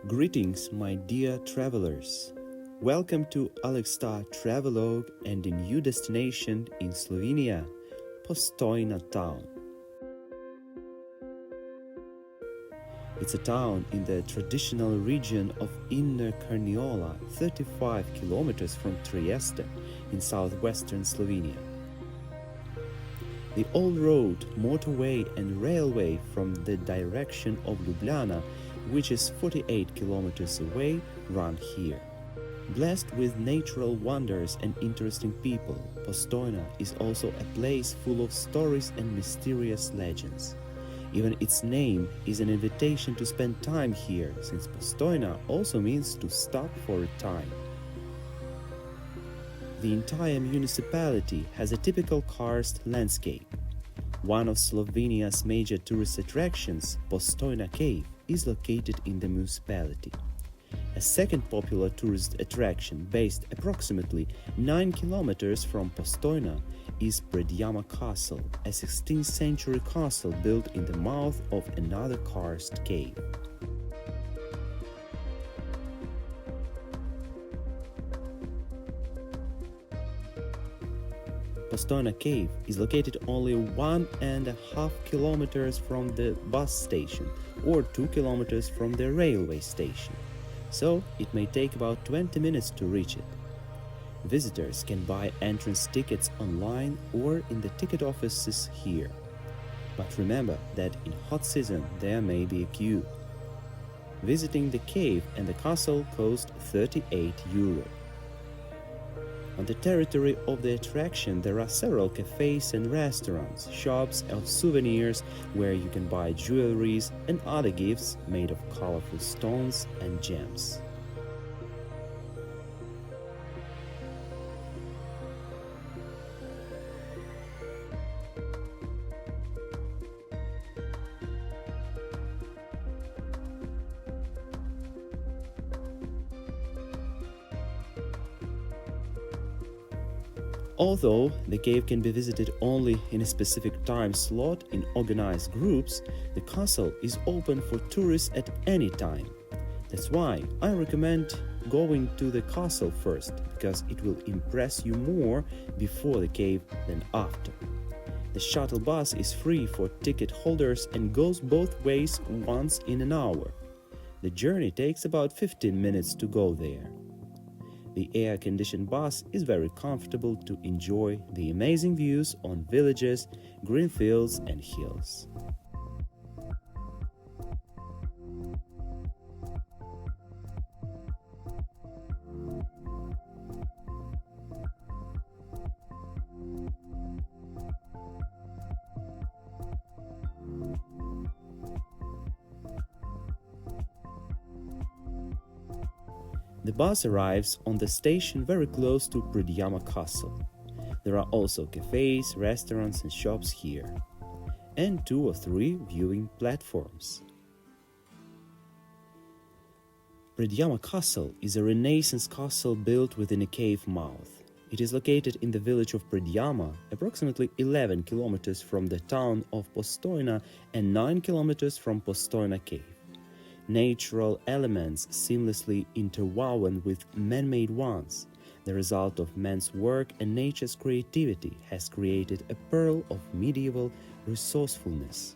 Greetings, my dear travelers. Welcome to AlexTar Travelog and a new destination in Slovenia, Postojna town. It's a town in the traditional region of Inner Carniola, 35 kilometers from Trieste in southwestern Slovenia. The old road, motorway and railway from the direction of Ljubljana, which is 48 kilometers away, run here. Blessed with natural wonders and interesting people, Postojna is also a place full of stories and mysterious legends. Even its name is an invitation to spend time here, since Postojna also means to stop for a time. The entire municipality has a typical karst landscape. One of Slovenia's major tourist attractions, Postojna Cave, is located in the municipality. A second popular tourist attraction, based approximately 9 kilometers from Postojna, is Predjama Castle, a 16th century castle built in the mouth of another karst cave. Postojna Cave is located only 1.5 kilometers from the bus station or 2 kilometers from the railway station, so it may take about 20 minutes to reach it. Visitors can buy entrance tickets online or in the ticket offices here. But remember that in hot season there may be a queue. Visiting the cave and the castle cost €38. On the territory of the attraction there are several cafes and restaurants, shops of souvenirs where you can buy jewelries and other gifts made of colorful stones and gems. Although the cave can be visited only in a specific time slot in organized groups, the castle is open for tourists at any time. That's why I recommend going to the castle first, because it will impress you more before the cave than after. The shuttle bus is free for ticket holders and goes both ways once in an hour. The journey takes about 15 minutes to go there. The air-conditioned bus is very comfortable to enjoy the amazing views on villages, green fields and hills. The bus arrives on the station very close to Predjama Castle. There are also cafes, restaurants and shops here, and 2 or 3 viewing platforms. Predjama Castle is a Renaissance castle built within a cave mouth. It is located in the village of Predjama, approximately 11 kilometers from the town of Postojna and 9 kilometers from Postojna Cave. Natural elements seamlessly interwoven with man-made ones, the result of man's work and nature's creativity, has created a pearl of medieval resourcefulness.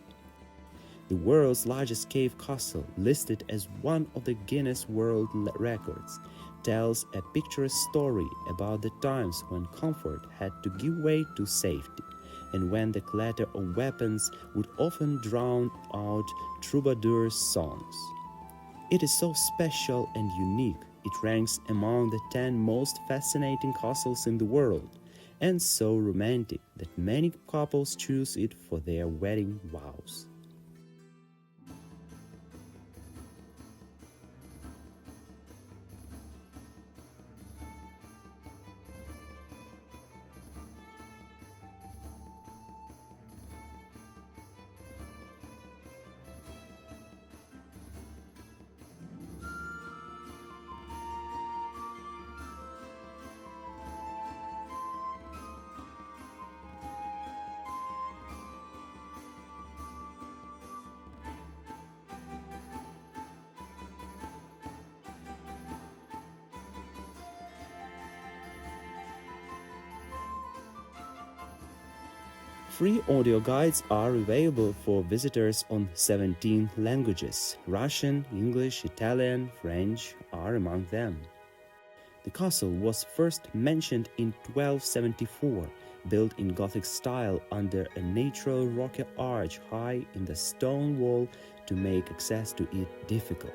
The world's largest cave castle, listed as one of the Guinness World Records, tells a picturesque story about the times when comfort had to give way to safety, and when the clatter of weapons would often drown out troubadours' songs. It is so special and unique, it ranks among the 10 most fascinating castles in the world, and so romantic that many couples choose it for their wedding vows. Free audio guides are available for visitors on 17 languages. Russian, English, Italian, French are among them. The castle was first mentioned in 1274, built in Gothic style under a natural rocky arch high in the stone wall to make access to it difficult.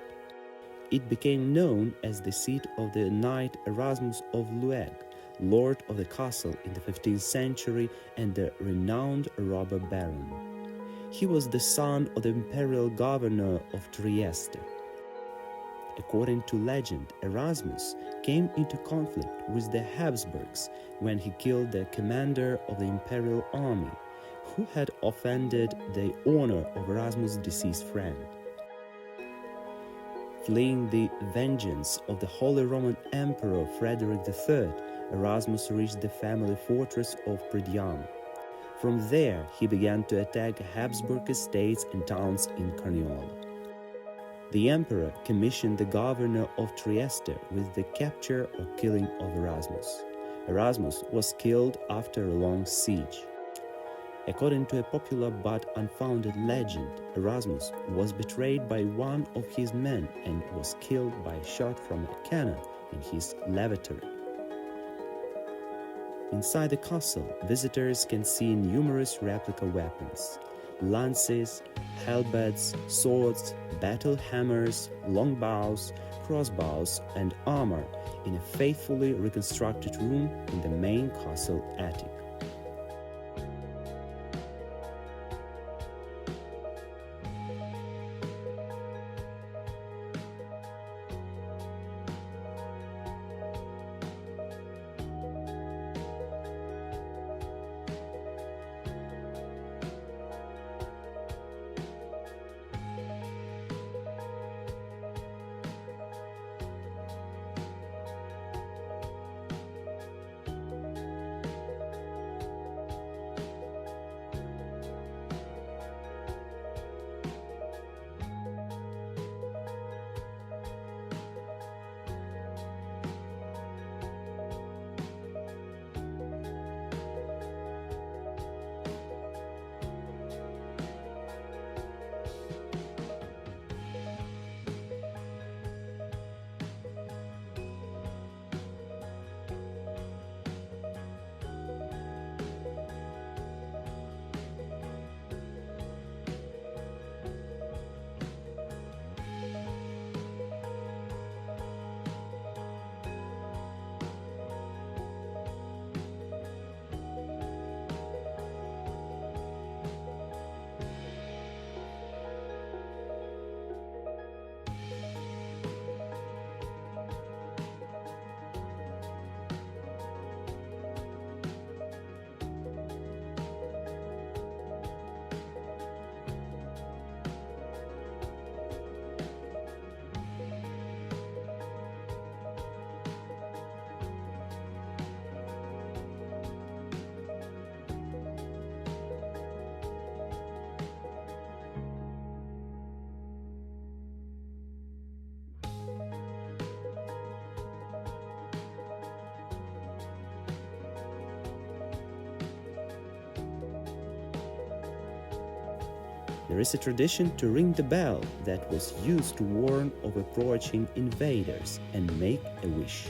It became known as the seat of the knight Erasmus of Lueg, lord of the castle in the 15th century and the renowned robber baron. He was the son of the imperial governor of Trieste. According to legend, Erasmus came into conflict with the Habsburgs when he killed the commander of the imperial army, who had offended the honor of Erasmus' deceased friend. Fleeing the vengeance of the Holy Roman Emperor Frederick III, Erasmus reached the family fortress of Predjama. From there, he began to attack Habsburg estates and towns in Carniola. The emperor commissioned the governor of Trieste with the capture or killing of Erasmus. Erasmus was killed after a long siege. According to a popular but unfounded legend, Erasmus was betrayed by one of his men and was killed by a shot from a cannon in his lavatory. Inside the castle, visitors can see numerous replica weapons: lances, halberds, swords, battle hammers, longbows, crossbows, and armor in a faithfully reconstructed room in the main castle attic. There is a tradition to ring the bell that was used to warn of approaching invaders and make a wish.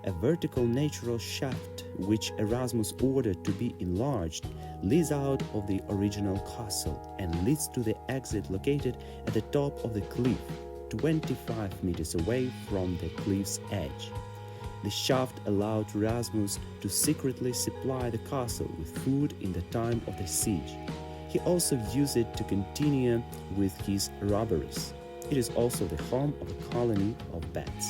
A vertical natural shaft, which Erasmus ordered to be enlarged, leads out of the original castle and leads to the exit located at the top of the cliff, 25 meters away from the cliff's edge. The shaft allowed Erasmus to secretly supply the castle with food in the time of the siege. He also used it to continue with his robberies. It is also the home of a colony of bats.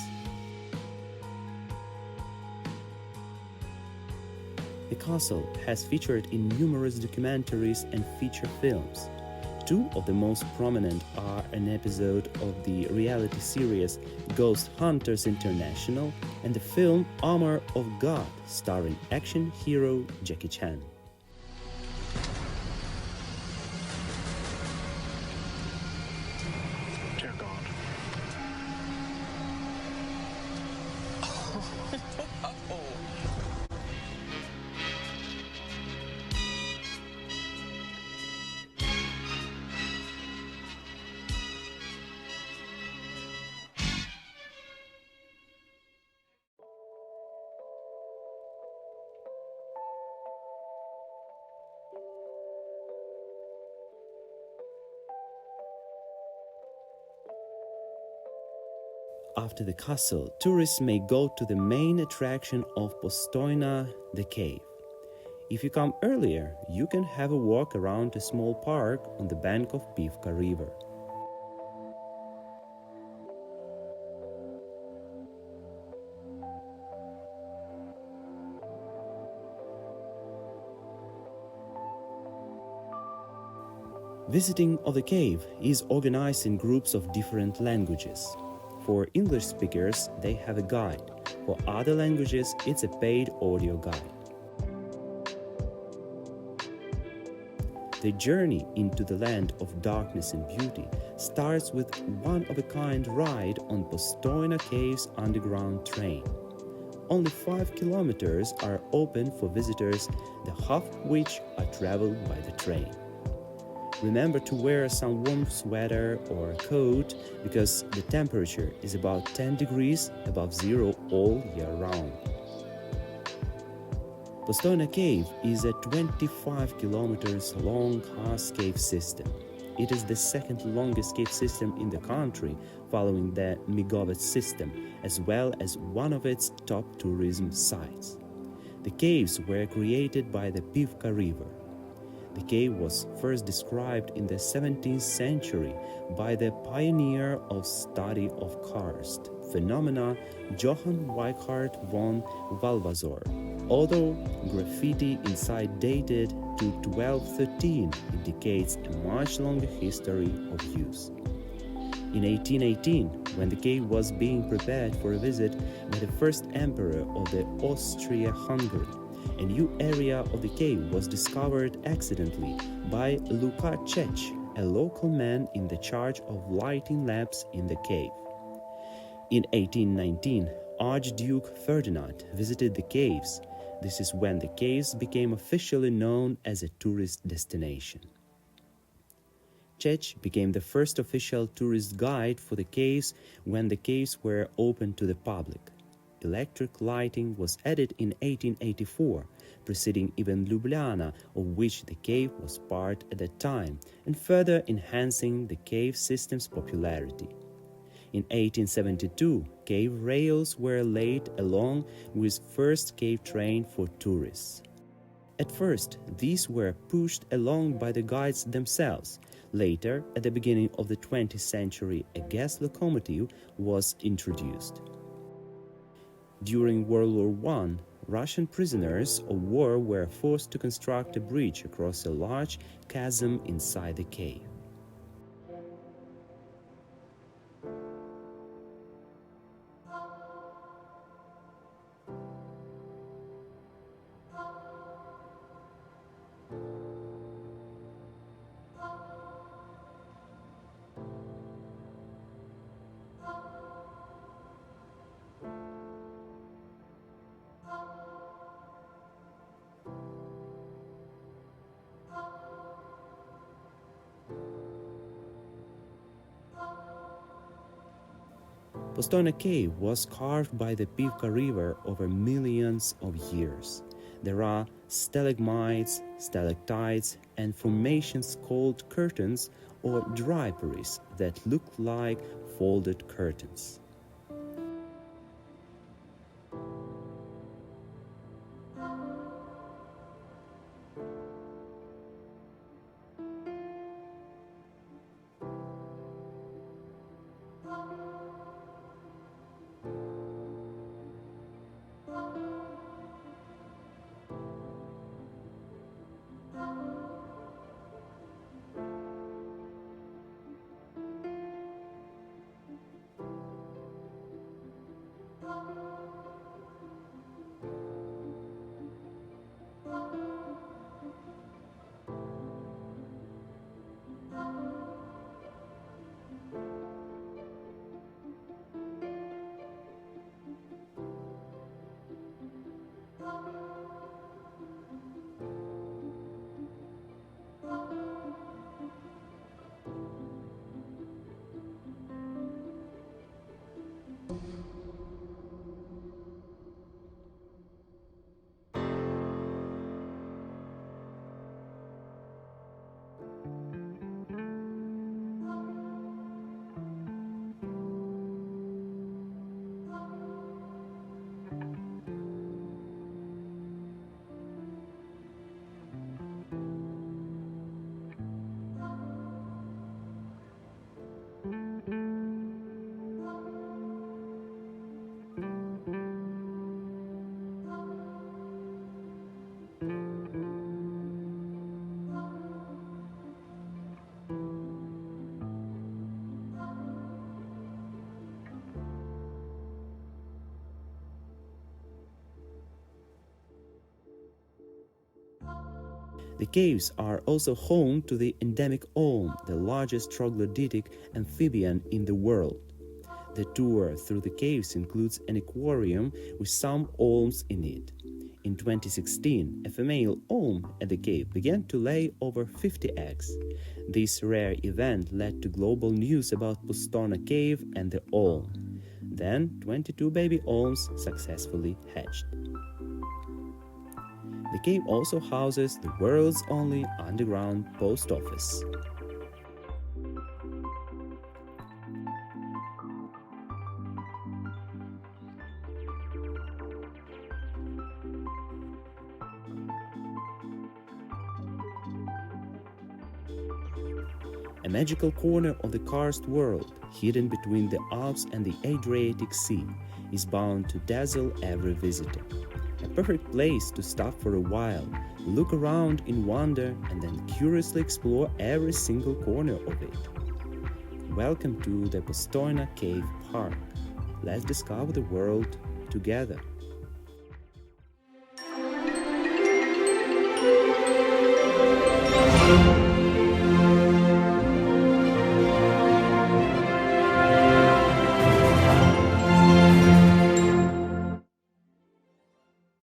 The castle has featured in numerous documentaries and feature films. Two of the most prominent are an episode of the reality series Ghost Hunters International and the film Armor of God, starring action hero Jackie Chan. After the castle, tourists may go to the main attraction of Postojna Cave. If you come earlier, you can have a walk around a small park on the bank of Pivka River. Visiting of the cave is organized in groups of different languages. For English speakers, they have a guide. For other languages, it's a paid audio guide. The journey into the land of darkness and beauty starts with one-of-a-kind ride on Postojna Cave's underground train. Only 5 kilometers are open for visitors, the half of which are traveled by the train. Remember to wear some warm sweater or a coat because the temperature is about 10 degrees above zero all year round. Postojna Cave is a 25 kilometers long karst cave system. It is the second longest cave system in the country, following the Migovac system, as well as one of its top tourism sites. The caves were created by the Pivka River. The cave was first described in the 17th century by the pioneer of study of karst phenomena Johann Weichard von Valvasor. Although graffiti inside dated to 1213 indicates a much longer history of use. In 1818, when the cave was being prepared for a visit by the first emperor of the Austria-Hungary, a new area of the cave was discovered accidentally by Luka Čech, a local man in the charge of lighting lamps in the cave. In 1819, Archduke Ferdinand visited the caves. This is when the caves became officially known as a tourist destination. Čech became the first official tourist guide for the caves when the caves were open to the public. Electric lighting was added in 1884, preceding even Ljubljana, of which the cave was part at that time, and further enhancing the cave system's popularity. In 1872, cave rails were laid along with first cave train for tourists. At first, these were pushed along by the guides themselves. Later, at the beginning of the 20th century, a gas locomotive was introduced. During World War I, Russian prisoners of war were forced to construct a bridge across a large chasm inside the cave. Postojna Cave was carved by the Pivka River over millions of years. There are stalagmites, stalactites, and formations called curtains or draperies that look like folded curtains. The caves are also home to the endemic olm, the largest troglodytic amphibian in the world. The tour through the caves includes an aquarium with some olms in it. In 2016, a female olm at the cave began to lay over 50 eggs. This rare event led to global news about Postojna Cave and the olm. Then, 22 baby olms successfully hatched. The cave also houses the world's only underground post office. A magical corner of the karst world, hidden between the Alps and the Adriatic Sea, is bound to dazzle every visitor. A perfect place to stop for a while, look around in wonder, and then curiously explore every single corner of it. Welcome to the Postojna Cave Park. Let's discover the world together.